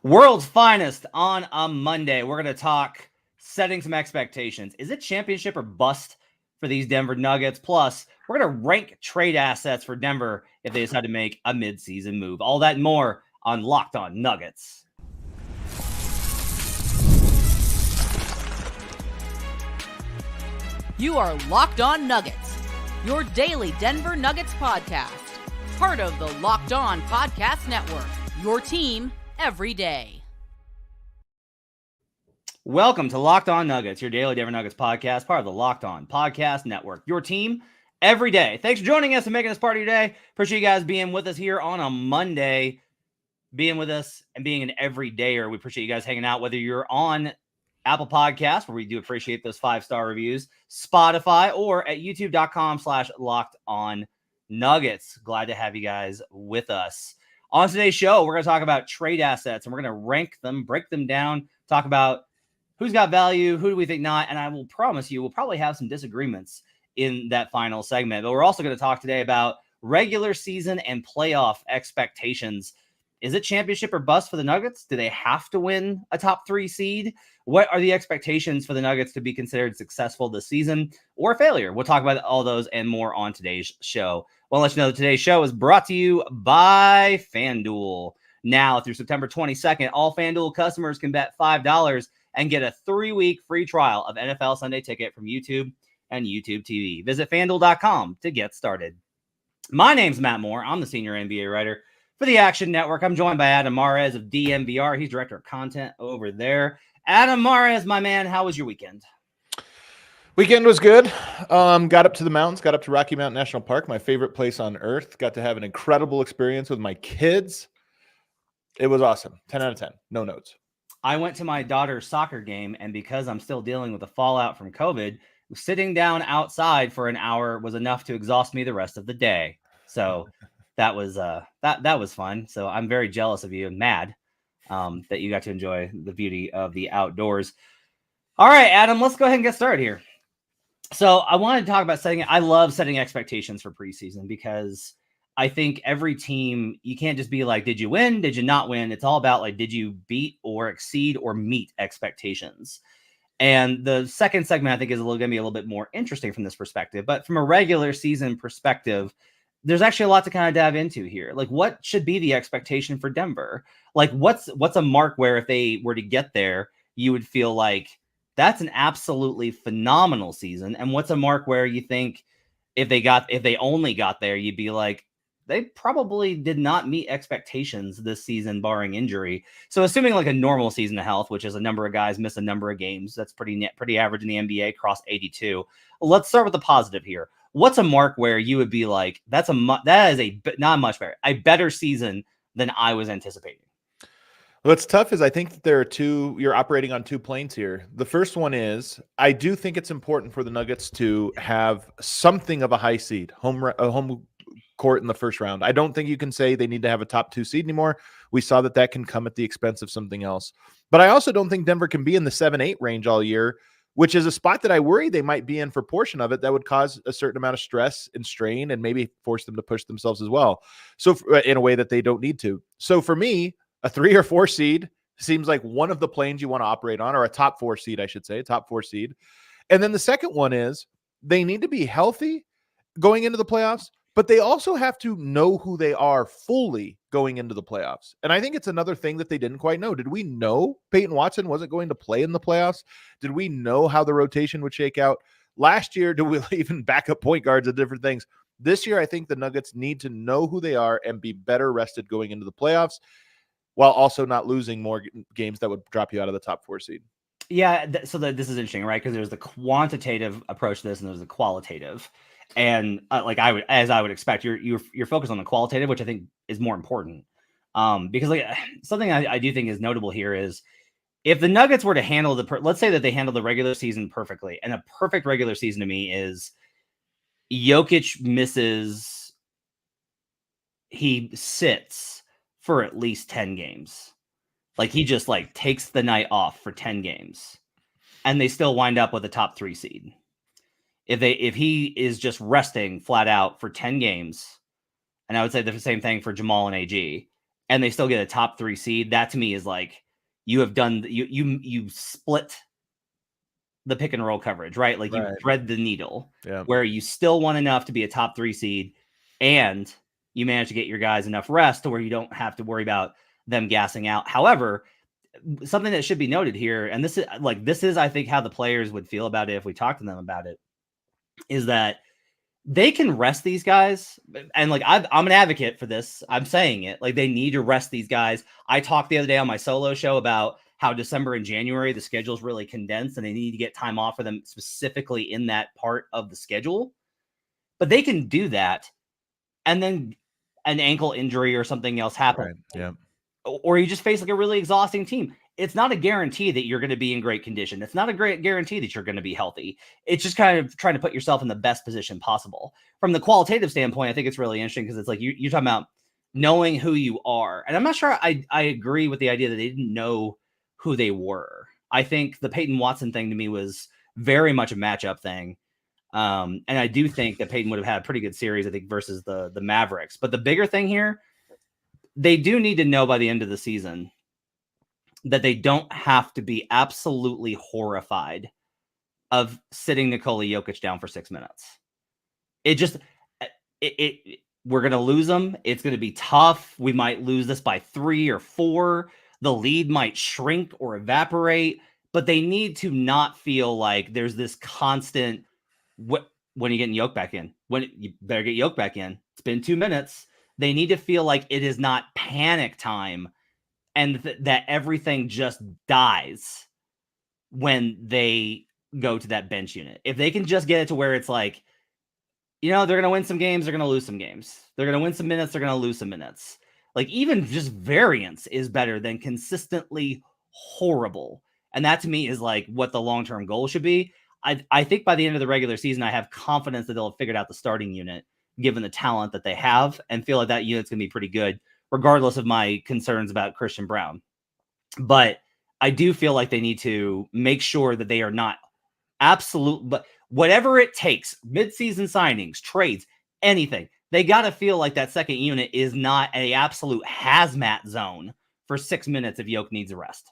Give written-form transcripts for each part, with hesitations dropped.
World's finest on a Monday. We're going to talk setting some expectations. Is it championship or bust for these Denver Nuggets? Plus, we're going to rank trade assets for Denver if they decide to make a midseason move. All that and more on Locked On Nuggets. You are Locked On Nuggets, your daily Denver Nuggets podcast. Part of the Locked On Podcast Network, your team every day. Welcome to Locked On Nuggets, your daily Denver Nuggets podcast, part of the Locked On Podcast Network, your team every day. Thanks for joining us and making us part of your day. Appreciate you guys being with us here on a Monday, being with us and being an everydayer. We appreciate you guys hanging out, whether you're on Apple Podcasts, where we do appreciate those 5-star reviews, Spotify, or at youtube.com/LockedOnNuggets. Glad to have you guys with us. On today's show, we're going to talk about trade assets, and we're going to rank them, break them down, talk about who's got value, who do we think not, and I will promise you we'll probably have some disagreements in that final segment. But we're also going to talk today about regular season and playoff expectations. Is it championship or bust for the Nuggets? Do they have to win a top 3 seed? What are the expectations for the Nuggets to be considered successful this season or a failure? We'll talk about all those and more on today's show. Well, I'll let you know that today's show is brought to you by FanDuel. Now through September 22nd, all FanDuel customers can bet $5 and get a 3-week free trial of NFL Sunday Ticket from YouTube and YouTube TV. Visit FanDuel.com to get started. My name's Matt Moore. I'm the senior NBA writer for the Action Network. I'm joined by Adam Mares of DMVR. He's director of content over there. Adam Mares, my man, how was your weekend? Weekend was good. Got up to the mountains, got up to Rocky Mountain National Park, my favorite place on earth. Got to have an incredible experience with my kids. It was awesome. 10 out of 10. No notes. I went to my daughter's soccer game, and because I'm still dealing with the fallout from COVID, sitting down outside for an hour was enough to exhaust me the rest of the day. So that was that was fun. So I'm very jealous of you and mad that you got to enjoy the beauty of the outdoors. All right, Adam, let's go ahead and get started here. So I wanted to talk about I love setting expectations for preseason because I think every team, you can't just be like, did you win? Did you not win? It's all about like, did you beat or exceed or meet expectations? And the second segment, I think, is going to be a little bit more interesting from this perspective. But from a regular season perspective, there's actually a lot to kind of dive into here. Like, what should be the expectation for Denver? Like, what's a mark where if they were to get there, you would feel like that's an absolutely phenomenal season? And what's a mark where you think if they only got there, you'd be like, they probably did not meet expectations this season, barring injury. So assuming like a normal season of health, which is a number of guys miss a number of games, that's pretty average in the NBA, across 82. Let's start with the positive here. What's a mark where you would be like, that is not much better, a better season than I was anticipating? What's tough is I think that you're operating on 2 planes here. The first one is I do think it's important for the Nuggets to have something of a high seed, home court in the first round. I don't think you can say they need to have a top 2 seed anymore. We saw that can come at the expense of something else. But I also don't think Denver can be in the 7-8 range all year, which is a spot that I worry they might be in for a portion of it that would cause a certain amount of stress and strain and maybe force them to push themselves as well. So in a way that they don't need to. So for me, a 3 or 4 seed seems like one of the planes you want to operate on, or a top 4 seed, I should say, top 4 seed. And then the second one is they need to be healthy going into the playoffs, but they also have to know who they are fully going into the playoffs. And I think it's another thing that they didn't quite know. Did we know Payton Watson wasn't going to play in the playoffs? Did we know how the rotation would shake out? Last year, do we even backup point guards and different things? This year, I think the Nuggets need to know who they are and be better rested going into the playoffs, while also not losing more games that would drop you out of the top 4 seed. Yeah, this is interesting, right? Because there's the quantitative approach to this, and there's the qualitative. And like I would expect, you're focused on the qualitative, which I think is more important. Because like something I do think is notable here is if the Nuggets were to handle let's say that they handle the regular season perfectly, and a perfect regular season to me is Jokic he sits for at least 10 games. Like he just like takes the night off for 10 games and they still wind up with a top 3 seed. If he is just resting flat out for 10 games, and I would say the same thing for Jamal and AG, and they still get a top 3 seed, that to me is like you have done you split the pick and roll coverage, right? Like you thread the needle where you still want enough to be a top 3 seed and you manage to get your guys enough rest to where you don't have to worry about them gassing out. However, something that should be noted here, and this is I think how the players would feel about it if we talk to them about it, is that they can rest these guys. And like I'm an advocate for this. I'm saying it, like they need to rest these guys. I talked the other day on my solo show about how December and January, the schedule's really condensed and they need to get time off for them specifically in that part of the schedule. But they can do that. And then an ankle injury or something else happens. Right. Yeah. Or you just face like a really exhausting team. It's not a guarantee that you're going to be in great condition. It's not a great guarantee that you're going to be healthy. It's just kind of trying to put yourself in the best position possible. From the qualitative standpoint, I think it's really interesting because it's like you're talking about knowing who you are. And I'm not sure I agree with the idea that they didn't know who they were. I think the Payton Watson thing to me was very much a matchup thing. And I do think that Payton would have had a pretty good series, I think, versus the Mavericks. But the bigger thing here, they do need to know by the end of the season that they don't have to be absolutely horrified of sitting Nikola Jokic down for 6 minutes. We're going to lose them. It's going to be tough. We might lose this by 3 or 4. The lead might shrink or evaporate, but they need to not feel like there's this constant, when are you getting Jokic back in? When you better get Jokic back in. It's been 2 minutes. They need to feel like it is not panic time and that everything just dies when they go to that bench unit. If they can just get it to where it's like, they're going to win some games, they're going to lose some games. They're going to win some minutes, they're going to lose some minutes. Like even just variance is better than consistently horrible. And that to me is like what the long-term goal should be. I think by the end of the regular season, I have confidence that they'll have figured out the starting unit, given the talent that they have, and feel like that unit's going to be pretty good, regardless of my concerns about Christian Brown. But I do feel like they need to make sure that they are not absolute, but whatever it takes, midseason signings, trades, anything, they got to feel like that second unit is not an absolute hazmat zone for 6 minutes if Jokic needs a rest.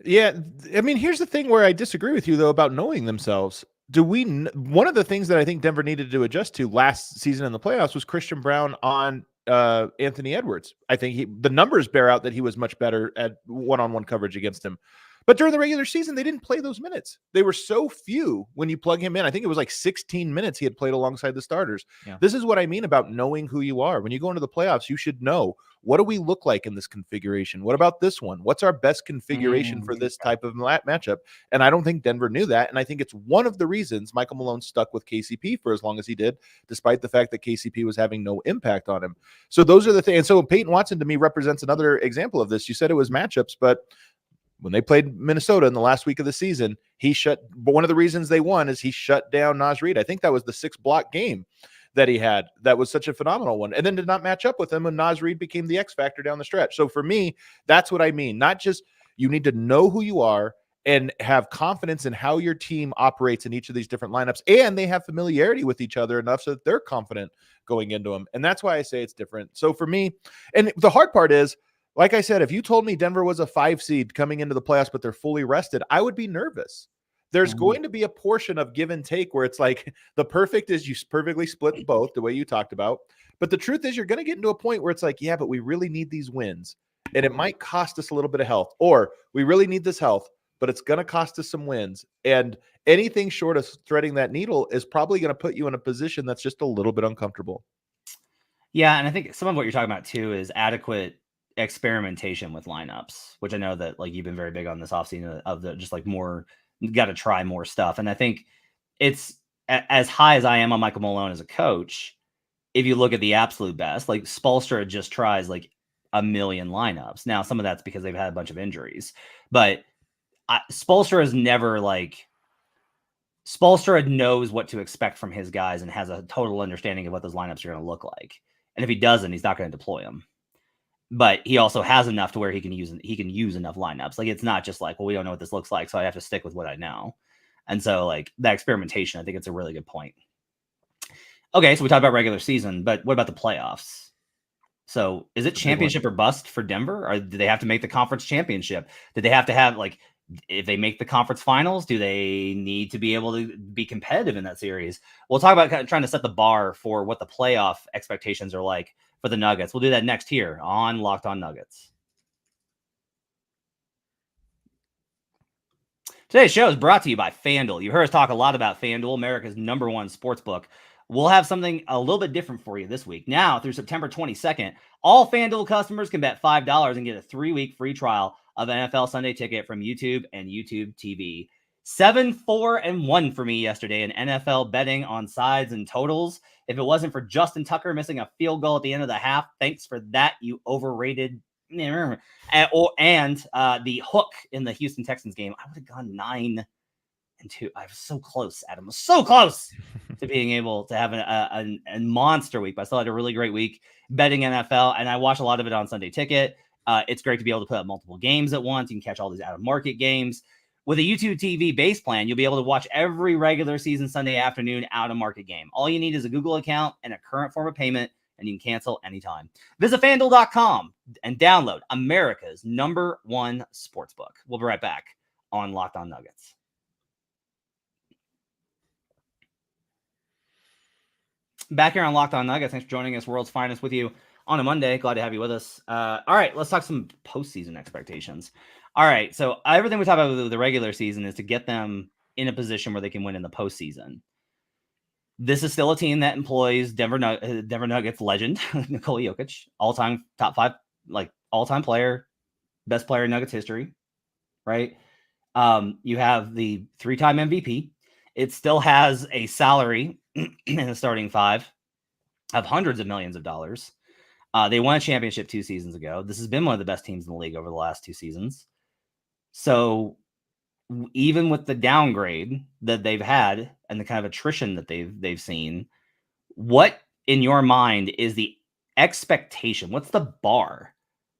Yeah, I mean, here's the thing where I disagree with you, though, about knowing themselves. One of the things that I think Denver needed to adjust to last season in the playoffs was Christian Brown on Anthony Edwards. I think the numbers bear out that he was much better at one-on-one coverage against him. But during the regular season, they didn't play those minutes. They were so few when you plug him in. I think it was like 16 minutes he had played alongside the starters. Yeah. This is what I mean about knowing who you are. When you go into the playoffs, you should know, what do we look like in this configuration? What about this one? What's our best configuration for this type of matchup? And I don't think Denver knew that. And I think it's one of the reasons Michael Malone stuck with KCP for as long as he did, despite the fact that KCP was having no impact on him. So those are the things. And so Payton Watson to me represents another example of this. You said it was matchups, but when they played Minnesota in the last week of the season, one of the reasons they won is he shut down Naz Reid. I think that was the 6-block game that he had. That was such a phenomenal one. And then did not match up with him when Naz Reid became the X factor down the stretch. So for me, that's what I mean. Not just you need to know who you are and have confidence in how your team operates in each of these different lineups. And they have familiarity with each other enough so that they're confident going into them. And that's why I say it's different. So for me, and the hard part is, like I said, if you told me Denver was a 5 seed coming into the playoffs, but they're fully rested, I would be nervous. There's going to be a portion of give and take where it's like the perfect is you perfectly split both the way you talked about. But the truth is you're going to get into a point where it's like, yeah, but we really need these wins and it might cost us a little bit of health, or we really need this health, but it's going to cost us some wins. And anything short of threading that needle is probably going to put you in a position that's just a little bit uncomfortable. Yeah. And I think some of what you're talking about too is adequate experimentation with lineups, which I know that like you've been very big on this offseason of the just like more, you got to try more stuff. And I think it's as high as I am on Michael Malone as a coach. If you look at the absolute best, like Spoelstra just tries like a million lineups. Now, some of that's because they've had a bunch of injuries, but Spoelstra is never like Spoelstra knows what to expect from his guys and has a total understanding of what those lineups are going to look like. And if he doesn't, he's not going to deploy them. But he also has enough to where he can use enough lineups. Like it's not just like, well, we don't know what this looks like, so I have to stick with what I know. And so like that experimentation, I think it's a really good point. Okay, so we talked about regular season, but what about the playoffs? So is it championship or bust for Denver? Or do they have to make the conference championship? Do they have to have, like, if they make the conference finals, do they need to be able to be competitive in that series? We'll talk about kind of trying to set the bar for what the playoff expectations are like for the Nuggets. We'll do that next here on Locked On Nuggets. Today's show is brought to you by FanDuel. You heard us talk a lot about FanDuel, America's #1 sportsbook. We'll have something a little bit different for you this week. Now, through September 22nd, all FanDuel customers can bet $5 and get a 3-week free trial of NFL Sunday Ticket from YouTube and YouTube TV. 7-4-1 for me yesterday in NFL betting on sides and totals. If it wasn't for Justin Tucker missing a field goal at the end of the half, thanks for that, you overrated. And the hook in the Houston Texans game, I would have gone 9-2. I was so close, Adam. I was so close to being able to have a monster week, but I still had a really great week betting NFL, and I watched a lot of it on Sunday Ticket. It's great to be able to put up multiple games at once. You can catch all these out-of-market games. With a YouTube TV base plan, you'll be able to watch every regular season Sunday afternoon out-of-market game. All you need is a Google account and a current form of payment, and you can cancel anytime. Visit FanDuel.com and download America's #1 sportsbook. We'll be right back on Locked On Nuggets. Back here on Locked On Nuggets. Thanks for joining us. World's Finest with you on a Monday. Glad to have you with us. All right, let's talk some postseason expectations. All right, so everything we talk about with the regular season is to get them in a position where they can win in the postseason. This is still a team that employs Denver Nuggets legend Nikola Jokic, all-time top 5, like all-time player, best player in Nuggets history, right? You have the 3-time MVP. It still has a salary in the starting 5 of hundreds of millions of dollars. They won a championship 2 seasons ago. This has been one of the best teams in the league over the last 2 seasons. So even with the downgrade that they've had and the kind of attrition that they've seen, what in your mind is the expectation? What's the bar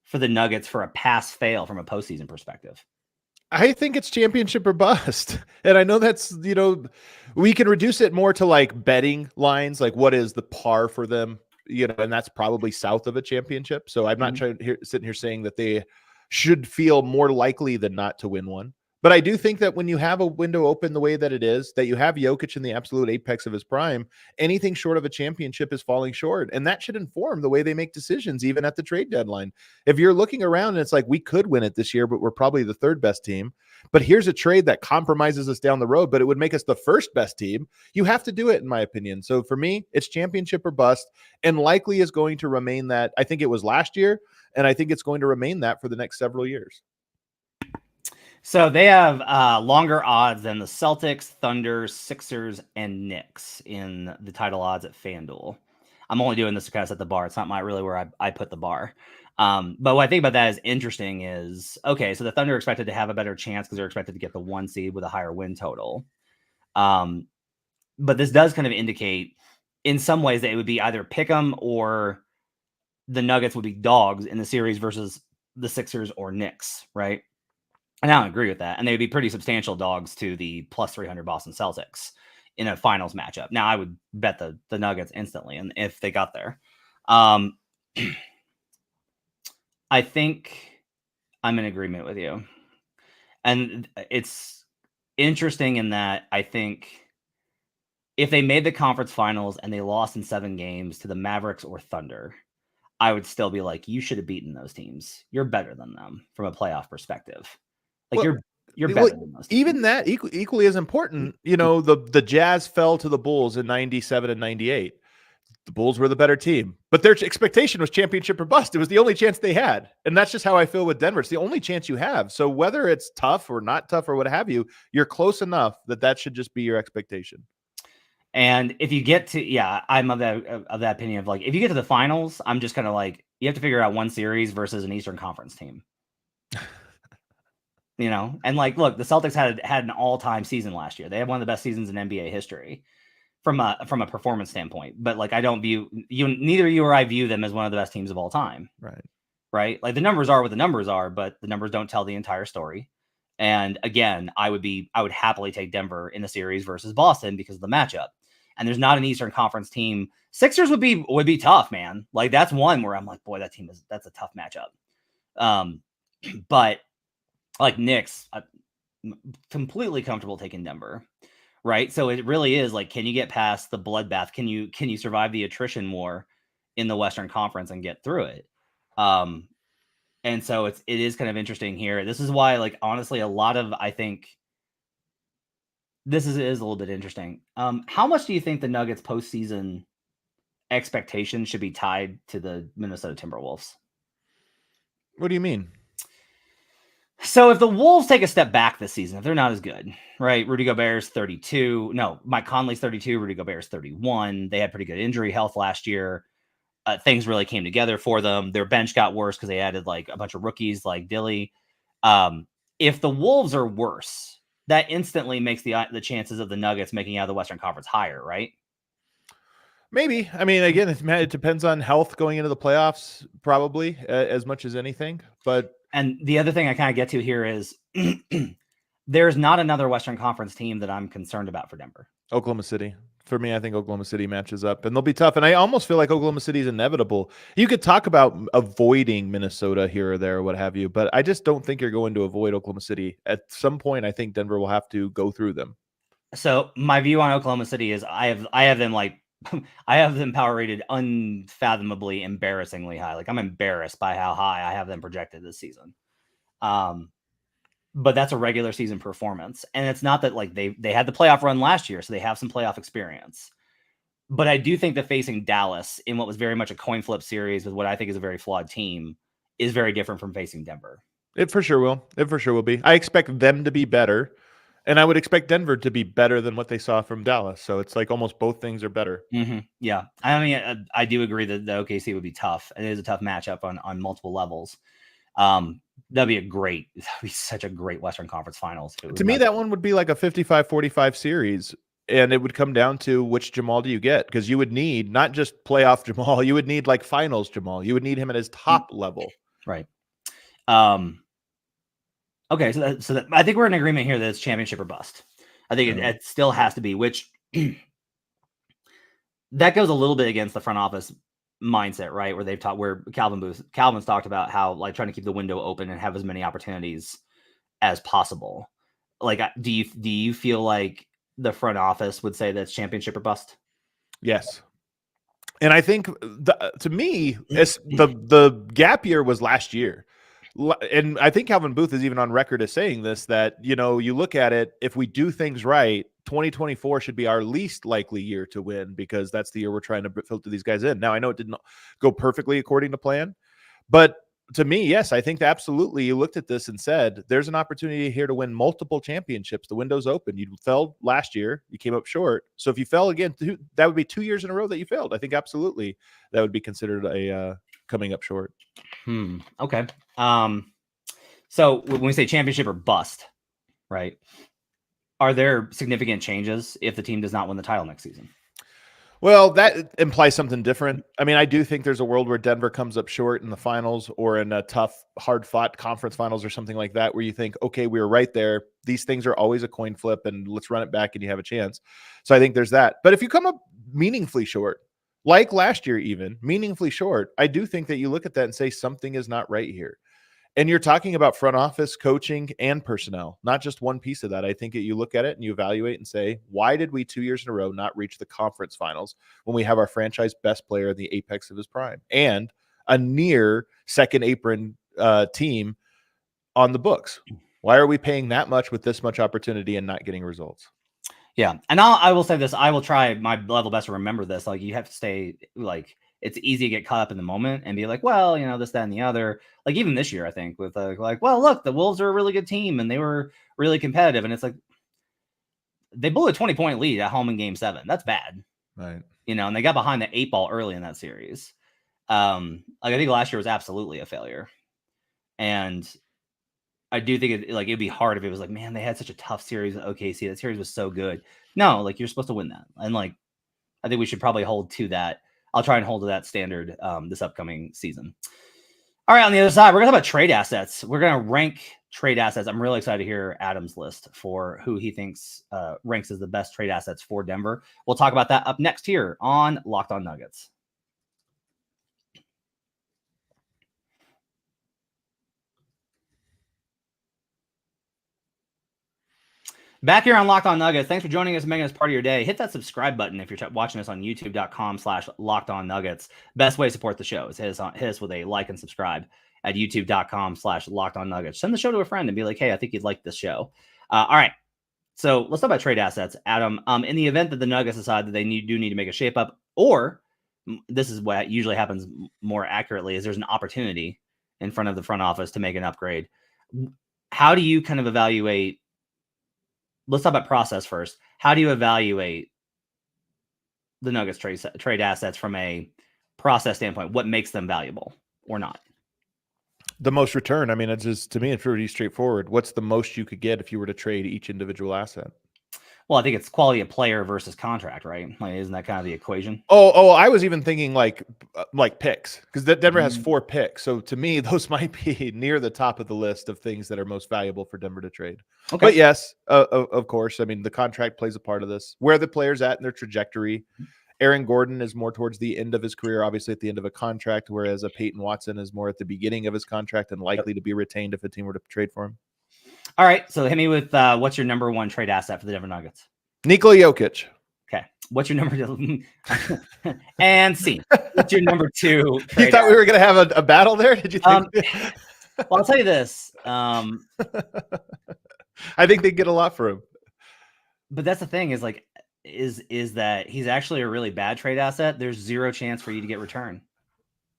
for the Nuggets for a pass-fail from a postseason perspective? I think it's championship or bust. And I know that's, we can reduce it more to like betting lines, like what is the par for them, and that's probably south of a championship. So I'm not sitting here saying that they should feel more likely than not to win one. But I do think that when you have a window open the way that it is, that you have Jokic in the absolute apex of his prime, anything short of a championship is falling short. And that should inform the way they make decisions, even at the trade deadline. If you're looking around and it's like, we could win it this year, but we're probably the 3rd best team. But here's a trade that compromises us down the road, but it would make us the 1st best team. You have to do it, in my opinion. So for me, it's championship or bust, and likely is going to remain that. I think it was last year, and I think it's going to remain that for the next several years. So they have longer odds than the Celtics, Thunder, Sixers, and Knicks in the title odds at FanDuel. I'm only doing this to kind of set the bar. It's not really where I put the bar. But what I think about that is interesting is, okay, so the Thunder are expected to have a better chance because they're expected to get the 1 seed with a higher win total. But this does kind of indicate in some ways that it would be either pick 'em or the Nuggets would be dogs in the series versus the Sixers or Knicks, right? And I don't agree with that. And they would be pretty substantial dogs to the plus 300 Boston Celtics in a finals matchup. Now, I would bet the Nuggets instantly, and if they got there. I think I'm in agreement with you. And it's interesting in that I think if they made the conference finals and they lost in 7 games to the Mavericks or Thunder, I would still be like, you should have beaten those teams. You're better than them from a playoff perspective. Like, you're better than those teams. Even that equally as important. The Jazz fell to the Bulls in 97 and 98. The Bulls were the better team, but their expectation was championship or bust. It was the only chance they had. And that's just how I feel with Denver. It's the only chance you have. So whether it's tough or not tough or what have you, you're close enough that should just be your expectation. And if you get to, I'm of that opinion of like, if you get to the finals, I'm just kind of like, you have to figure out one series versus an Eastern Conference team. And like, look, the Celtics had an all-time season last year. They had one of the best seasons in NBA history from a performance standpoint. But like, I don't view neither you or I view them as one of the best teams of all time. Right. Like, the numbers are what the numbers are, but the numbers don't tell the entire story. And again, I would happily take Denver in the series versus Boston because of the matchup. and there's not an Eastern Conference team. Sixers would be tough, man. Like that's one where I'm like, boy, that's a tough matchup. But like Knicks, I'm completely comfortable taking Denver, right? So it really is like, can you get past the bloodbath? Can you survive the attrition war in the Western Conference and get through it? And so it is kind of interesting here. This is why, like, honestly, I think this is a little bit interesting. How much do you think the Nuggets postseason expectations should be tied to the Minnesota Timberwolves? What do you mean? So if the Wolves take a step back this season, if they're not as good, right? Rudy Gobert's 32. No, Mike Conley's 32. Rudy Gobert's 31. They had pretty good injury health last year. Things really came together for them. Their bench got worse because they added like a bunch of rookies like Dilly. If the Wolves are worse, that instantly makes the chances of the Nuggets making out of the Western Conference higher, right? Maybe. I mean, again, it depends on health going into the playoffs, probably as much as anything. And the other thing I kind of get to here is there's not another Western Conference team that I'm concerned about for Denver. Oklahoma City. For me, I think Oklahoma City matches up, and they'll be tough. And I almost feel like Oklahoma City is inevitable. You could talk about avoiding Minnesota here or there or what have you, but I just don't think you're going to avoid Oklahoma City. At some point, I think Denver will have to go through them. So my view on Oklahoma City is I have them like I have them power rated unfathomably, embarrassingly high. Like I'm embarrassed by how high I have them projected this season. But that's a regular season performance. And it's not that like they had the playoff run last year, so they have some playoff experience. But I do think that facing Dallas in what was very much a coin flip series with what I think is a very flawed team is very different from facing Denver. It for sure will. It for sure will be. I expect them to be better, and I would expect Denver to be better than what they saw from Dallas. So it's like almost both things are better. Mm-hmm. Yeah. I mean, I do agree that the OKC would be tough. It is a tough matchup on multiple levels. That'd be such a great Western Conference Finals. To me, that one would be like a 55-45 series, and it would come down to which Jamal do you get, because you would need not just playoff Jamal, you would need like finals Jamal. You would need him at his top level. Right. Okay, so I think we're in agreement here that it's championship or bust. I think it still has to be, which that goes a little bit against the front office mindset, right? Where Calvin's talked about how like trying to keep the window open and have as many opportunities as possible. Like, do you feel like the front office would say that's championship or bust? Yes. And I think to me, the gap year was last year. And I think Calvin Booth is even on record as saying this, that, you know, you look at it, if we do things right, 2024 should be our least likely year to win, because that's the year we're trying to filter these guys in. Now, I know it didn't go perfectly according to plan, but to me, yes, I think absolutely you looked at this and said, there's an opportunity here to win multiple championships. The window's open. You fell last year. You came up short. So if you fell again, that would be 2 years in a row that you failed. I think absolutely that would be considered a coming up short. Okay. So when we say championship or bust, right, are there significant changes if the team does not win the title next season? Well, that implies something different. I mean, I do think there's a world where Denver comes up short in the finals or in a tough, hard-fought conference finals or something like that, where you think, okay, we were right there. These things are always a coin flip, and let's run it back and you have a chance. So I think there's that. But if you come up meaningfully short, like last year even, meaningfully short, I do think that you look at that and say something is not right here. And you're talking about front office, coaching, and personnel, not just one piece of that. I think that you look at it and you evaluate and say, why did we 2 years in a row not reach the conference finals when we have our franchise best player in the apex of his prime and a near second apron team on the books? Why are we paying that much with this much opportunity and not getting results? Yeah. And I will say this, I will try my level best to remember this. Like, you have to stay, like, it's easy to get caught up in the moment and be like, well, you know, this, that, and the other. Like, even this year, I think, with like, well, look, the Wolves are a really good team and they were really competitive. And it's like, they blew a 20-point lead at home in Game 7. That's bad. Right. You know, and they got behind the 8 ball early in that series. Like, I think last year was absolutely a failure. And I do think it'd be hard if it was like, man, they had such a tough series with OKC. That series was so good. No, like, you're supposed to win that. And like, I think we should probably hold to that. I'll try and hold to that standard this upcoming season. All right, on the other side, we're going to talk about trade assets. We're going to rank trade assets. I'm really excited to hear Adam's list for who he thinks ranks as the best trade assets for Denver. We'll talk about that up next here on Locked On Nuggets. Back here on Locked On Nuggets. Thanks for joining us and making us part of your day. Hit that subscribe button if you're watching us on youtube.com/LockedOnNuggets. Best way to support the show is hit us with a like and subscribe at youtube.com/LockedOnNuggets. Send the show to a friend and be like, hey, I think you'd like this show. All right. So let's talk about trade assets. Adam, in the event that the Nuggets decide that they do need to make a shape up, or this is what usually happens more accurately, is there's an opportunity in front of the front office to make an upgrade. How do you kind of evaluate? Let's talk about process first. How do you evaluate the Nuggets trade assets from a process standpoint? What makes them valuable or not? The most return. I mean, it's just, to me, it's pretty straightforward. What's the most you could get if you were to trade each individual asset? Well, I think it's quality of player versus contract, right? Like, isn't that kind of the equation? Oh, I was even thinking like picks, because Denver has 4 picks. So to me, those might be near the top of the list of things that are most valuable for Denver to trade. Okay. But yes, of course. I mean, the contract plays a part of this. Where the player's at in their trajectory. Aaron Gordon is more towards the end of his career, obviously at the end of a contract, whereas a Payton Watson is more at the beginning of his contract and likely to be retained if a team were to trade for him. All right, so hit me with what's your number 1 trade asset for the Denver Nuggets? Nikola Jokic. Okay. What's your number 2? And C. What's your number 2? You thought we were going to have a battle there? Did you think? Well, I'll tell you this. I think they get a lot for him. But that's the thing is like, is that he's actually a really bad trade asset. There's 0 chance for you to get return.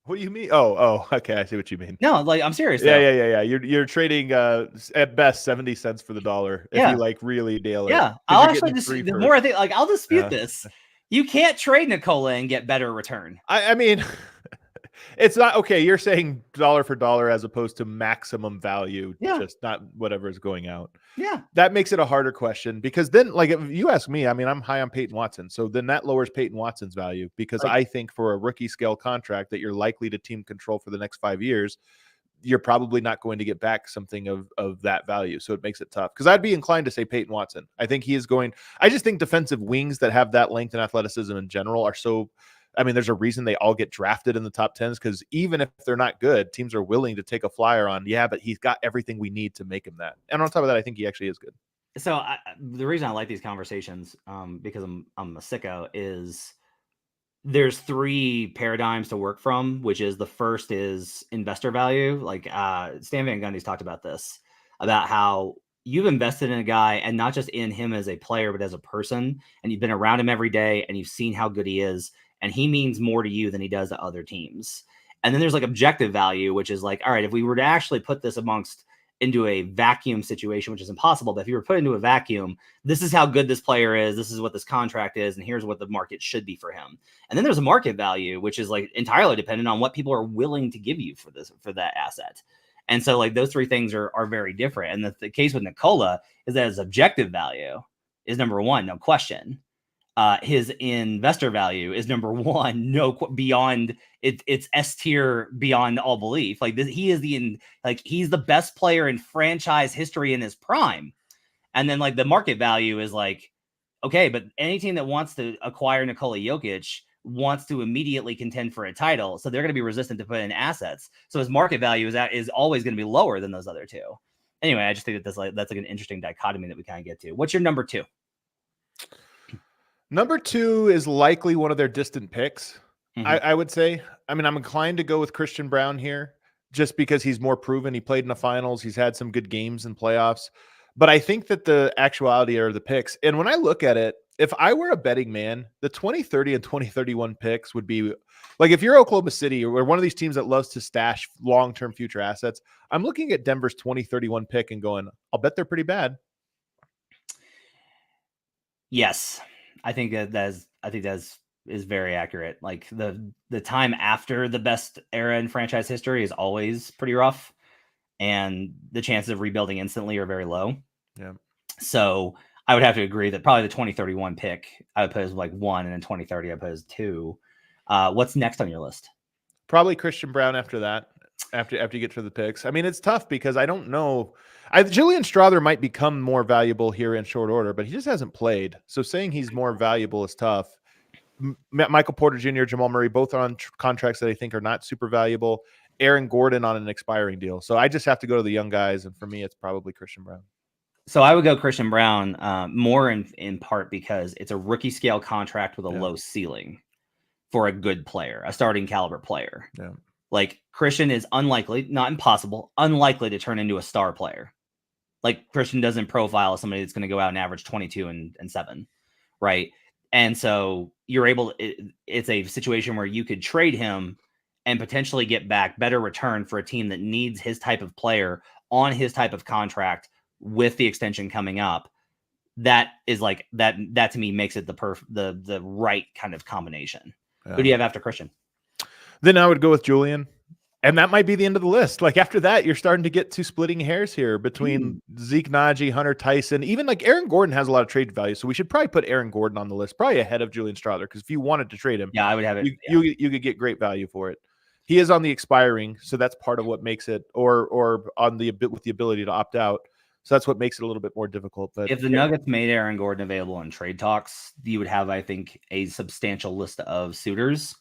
What do you mean? Oh, okay. I see what you mean. No, like I'm serious. Yeah. You're trading at best 70 cents for the dollar if you like really nail it. Yeah, I'll actually the more I think, like I'll dispute this. You can't trade Nikola and get better return. I mean, it's not okay. You're saying dollar for dollar as opposed to maximum value, just not whatever is going out. Yeah, that makes it a harder question because then, like, if you ask me, I mean, I'm high on Payton Watson, so then that lowers Payton Watson's value because I think for a rookie scale contract that you're likely to team control for the next 5 years, you're probably not going to get back something of that value. So it makes it tough because I'd be inclined to say Payton Watson. I think he is going. I just think defensive wings that have that length and athleticism in general are so. I mean, there's a reason they all get drafted in the top 10s because even if they're not good, teams are willing to take a flyer on. Yeah, but he's got everything we need to make him that. And on top of that, I think he actually is good. So the reason I like these conversations, because I'm a sicko, is there's 3 paradigms to work from, which is the first is investor value. Like Stan Van Gundy's talked about this, about how you've invested in a guy and not just in him as a player, but as a person. And you've been around him every day and you've seen how good he is. And he means more to you than he does to other teams. And then there's like objective value, which is like, all right, if we were to actually put this into a vacuum situation, which is impossible, but if you were put into a vacuum, this is how good this player is. This is what this contract is. And here's what the market should be for him. And then there's a market value, which is like entirely dependent on what people are willing to give you for that asset. And so like those 3 things are very different. And the case with Nikola is that his objective value is number 1, no question. His investor value is number 1, beyond it's S tier beyond all belief. Like this, he is he's the best player in franchise history in his prime. And then like the market value is like, okay, but any team that wants to acquire Nikola Jokic wants to immediately contend for a title. So they're going to be resistant to put in assets. So his market value is always going to be lower than those other 2. Anyway, I just think that that's like an interesting dichotomy that we kind of get to. What's your number 2? Number 2 is likely one of their distant picks, I would say. I mean, I'm inclined to go with Christian Braun here just because he's more proven. He played in the finals. He's had some good games in playoffs. But I think that the actuality are the picks. And when I look at it, if I were a betting man, the 2030 and 2031 picks would be like if you're Oklahoma City or one of these teams that loves to stash long-term future assets, I'm looking at Denver's 2031 pick and going, I'll bet they're pretty bad. Yes. I think that is very accurate. Like the time after the best era in franchise history is always pretty rough, and the chances of rebuilding instantly are very low. Yeah. So I would have to agree that probably the 2031 pick I would put as like 1, and then 2030 I put as 2. What's next on your list? Probably Christian Braun after that. after you get to the picks. I mean, it's tough because I don't know. Julian Strother might become more valuable here in short order, but he just hasn't played. So saying he's more valuable is tough. Michael Porter Jr., Jamal Murray, both are on contracts that I think are not super valuable. Aaron Gordon on an expiring deal. So I just have to go to the young guys. And for me, it's probably Christian Brown. So I would go Christian Brown more in part because it's a rookie scale contract with a low ceiling for a good player, a starting caliber player. Yeah. Like Christian is unlikely, not impossible, unlikely to turn into a star player. Like Christian doesn't profile as somebody that's going to go out and average 22 and 7, right? And so you're able, it's a situation where you could trade him and potentially get back better return for a team that needs his type of player on his type of contract with the extension coming up. That is like that to me makes it the right kind of combination. Yeah. Who do you have after Christian? Then I would go with Julian. And that might be the end of the list. Like after that, you're starting to get to splitting hairs here between Zeke Nnaji, Hunter Tyson, even like Aaron Gordon has a lot of trade value. So we should probably put Aaron Gordon on the list, probably ahead of Julian Strother. Because if you wanted to trade him, I would have it. You could get great value for it. He is on the expiring, so that's part of what makes it, or on the with the ability to opt out. So that's what makes it a little bit more difficult. But if the Nuggets made Aaron Gordon available in trade talks, you would have, I think, a substantial list of suitors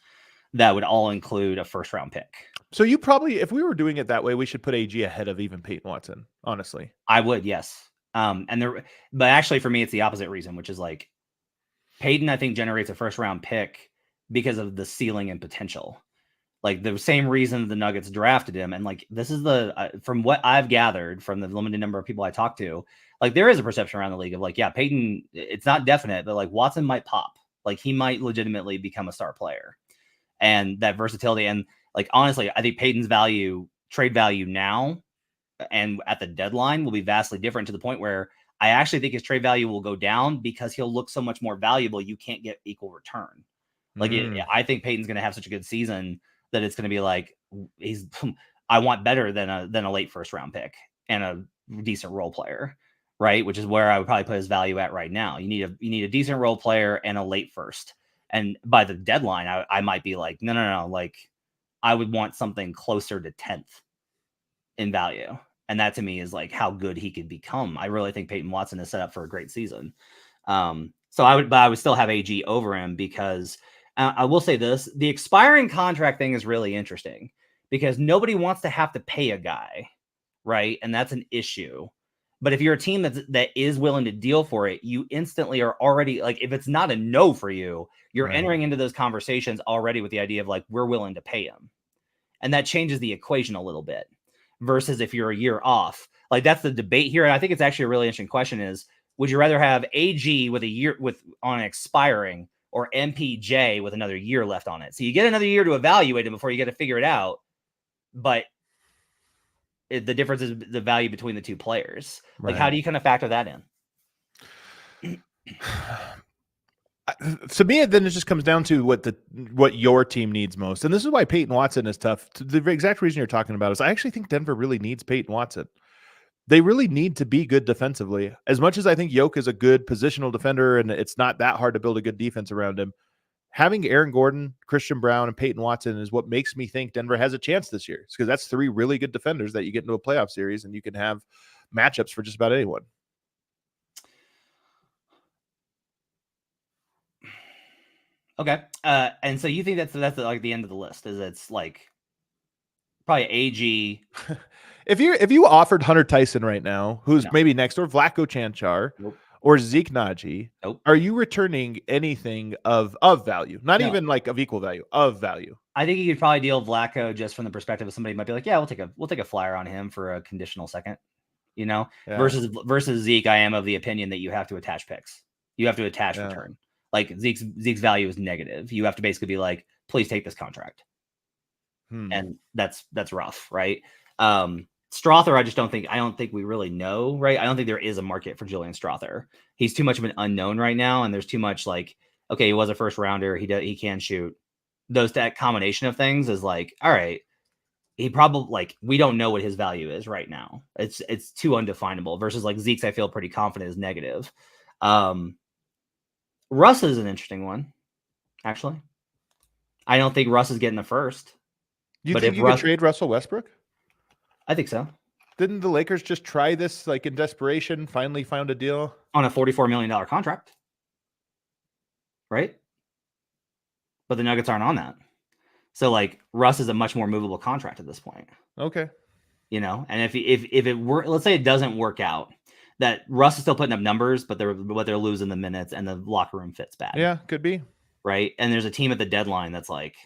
that would all include a first round pick. So you probably, if we were doing it that way, we should put AG ahead of even Payton Watson, honestly. I would, yes. But actually for me, it's the opposite reason, which is like Payton, I think, generates a first round pick because of the ceiling and potential. Like the same reason the Nuggets drafted him. And like, this is from what I've gathered from the limited number of people I talked to, like there is a perception around the league of like, yeah, Payton, it's not definite, but like Watson might pop. Like he might legitimately become a star player. And that versatility. And like, honestly, I think Payton's trade value now and at the deadline will be vastly different to the point where I actually think his trade value will go down because he'll look so much more valuable. You can't get equal return. Like I think Payton's going to have such a good season that it's going to be like, I want better than a late first round pick and a decent role player, right? Which is where I would probably put his value at right now. You need a decent role player and a late first. And by the deadline, I might be like, no. Like I would want something closer to 10th in value. And that to me is like how good he could become. I really think Payton Watson is set up for a great season. So I would still have AG over him because I will say this, the expiring contract thing is really interesting because nobody wants to have to pay a guy, right? And that's an issue. But if you're a team that is willing to deal for it, you instantly are already like, if it's not a no for you, you're entering into those conversations already with the idea of like, we're willing to pay him. And that changes the equation a little bit versus if you're a year off. Like that's the debate here. And I think it's actually a really interesting question is, would you rather have AG with a year on expiring or MPJ with another year left on it? So you get another year to evaluate him before you get to figure it out. But the difference is the value between the two players. Like, how do you kind of factor that in? To me, then it just comes down to what your team needs most. And this is why Payton Watson is tough. The exact reason you're talking about is I actually think Denver really needs Payton Watson. They really need to be good defensively. As much as I think Jokic is a good positional defender and it's not that hard to build a good defense around him, having Aaron Gordon, Christian Brown, and Payton Watson is what makes me think Denver has a chance this year. It's because that's three really good defenders that you get into a playoff series and you can have matchups for just about anyone. Okay. And so you think that's like the end of the list is it's like probably AG. If you offered Hunter Tyson right now, who's maybe next door, Vlatko Čančar, or Zeke Nnaji, are you returning anything of value? Not even like of equal value, of value. I think you could probably deal Vlatko just from the perspective of somebody might be like, yeah, we'll take a flyer on him for a conditional second, versus Zeke. I am of the opinion that you have to attach picks. You have to attach return. Like Zeke's value is negative. You have to basically be like, please take this contract. And that's rough, right? Strother, I don't think we really know, right? I don't think there is a market for Julian Strother. He's too much of an unknown right now, and there's too much like, okay, he was a first rounder, he can shoot. That combination of things is like, all right, he probably like we don't know what his value is right now. It's too undefinable. Versus like Zeke's, I feel pretty confident is negative. Russ is an interesting one, actually. I don't think Russ is getting the first. You think you could trade Russell Westbrook? I think so. Didn't the Lakers just try this like in desperation? Finally found a deal On a $44 million contract, right? But the Nuggets aren't on that. So like Russ is a much more movable contract at this point. Okay. You know, and if it were, let's say it doesn't work out, that Russ is still putting up numbers, but they're losing the minutes and the locker room fits bad. Yeah, could be. Right. And there's a team at the deadline that's like,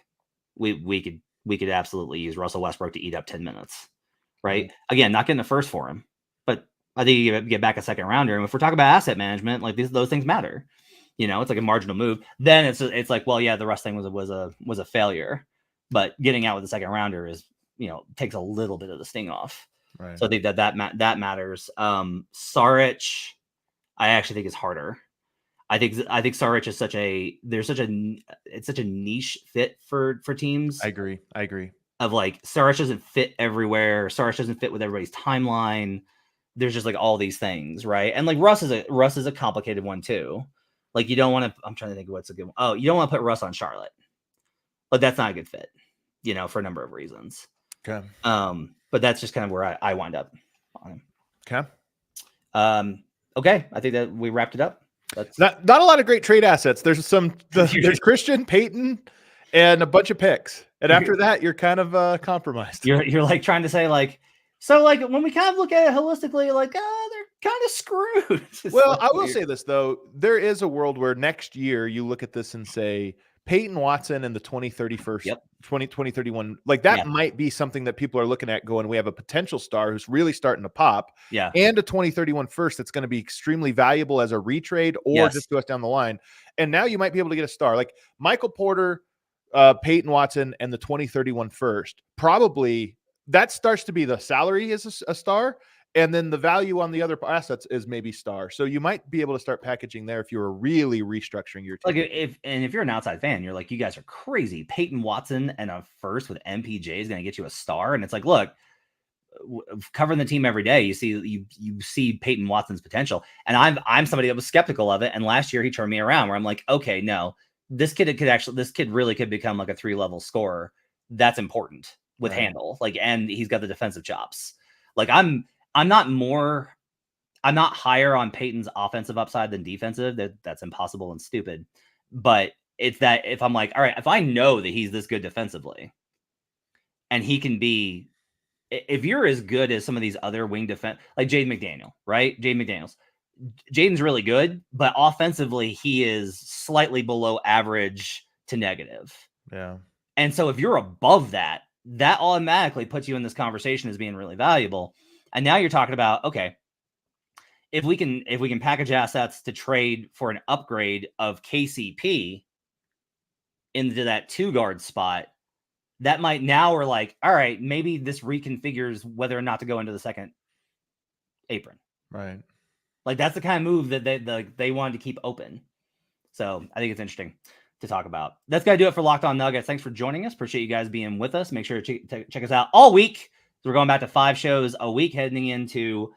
we could absolutely use Russell Westbrook to eat up 10 minutes. Right. Again, not getting the first for him, but I think you get back a second rounder. And if we're talking about asset management, like those things matter. You know, it's like a marginal move. Then it's like, well, yeah, the Russ thing was a failure, but getting out with the second rounder is, you know, takes a little bit of the sting off. Right. So I think that matters. Saric, I actually think is harder. I think Saric is such a niche fit for teams. I agree. Of like Saric doesn't fit everywhere. Saric doesn't fit with everybody's timeline. There's just like all these things, right? And like Russ is a complicated one too. Like you don't want to. I'm trying to think of what's a good one. Oh, you don't want to put Russ on Charlotte, but that's not a good fit, you know, for a number of reasons. Okay. But that's just kind of where I wind up on him. Okay. Okay. I think that we wrapped it up. That's not a lot of great trade assets. There's there's Christian, Payton, and a bunch of picks. And after that, you're kind of compromised. You're like trying to say like, so like when we kind of look at it holistically, like, they're kind of screwed. Well, I will say this though. There is a world where next year you look at this and say, Payton Watson and the 2031, like that might be something that people are looking at going, we have a potential star who's really starting to pop. Yeah. And a 2031 first that's going to be extremely valuable as a retrade or just to us down the line. And now you might be able to get a star like Michael Porter, Payton Watson, and the 2031 first. Probably that starts to be the salary is a star. And then the value on the other assets is maybe star. So you might be able to start packaging there if you were really restructuring your team. Like if you're an outside fan, you're like, you guys are crazy. Payton Watson and a first with MPJ is going to get you a star. And it's like, look, covering the team every day, you see Payton Watson's potential. And I'm somebody that was skeptical of it. And last year he turned me around where I'm like, okay, no, this kid really could become like a 3-level scorer. That's important with handle. Like, and he's got the defensive chops. Like I'm not higher on Payton's offensive upside than defensive. That's impossible and stupid. But it's that if I'm like, all right, if I know that he's this good defensively and he can be, if you're as good as some of these other wing defense, like Jaden McDaniel, right? Jaden's really good, but offensively he is slightly below average to negative. Yeah. And so if you're above that automatically puts you in this conversation as being really valuable. And now you're talking about, okay, if we can package assets to trade for an upgrade of KCP into that 2-guard spot, that might now we're like, all right, maybe this reconfigures whether or not to go into the second apron. Right. Like that's the kind of move that they wanted to keep open. So I think it's interesting to talk about. That's going to do it for Locked On Nuggets. Thanks for joining us. Appreciate you guys being with us. Make sure to check us out all week. So we're going back to 5 shows a week heading into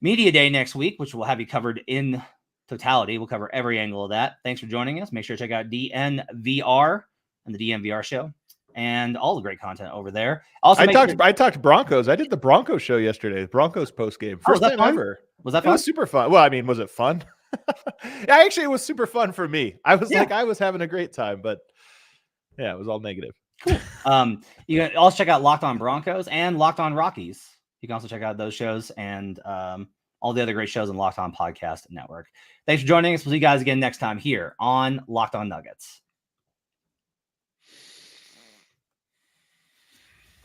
Media Day next week, which we'll have you covered in totality. We'll cover every angle of that. Thanks for joining us. Make sure to check out DNVR and the DNVR show and all the great content over there. Also, I talked Broncos. I did the Broncos show yesterday. Broncos post game. First time ever. Was that fun? It was super fun. Well, I mean, was it fun? Actually, it was super fun for me. I was I was having a great time, but yeah, it was all negative. Cool. You can also check out Locked On Broncos and Locked On Rockies. You can also check out those shows and all the other great shows on Locked On Podcast Network. Thanks for joining us. We'll see you guys again next time here on Locked On Nuggets.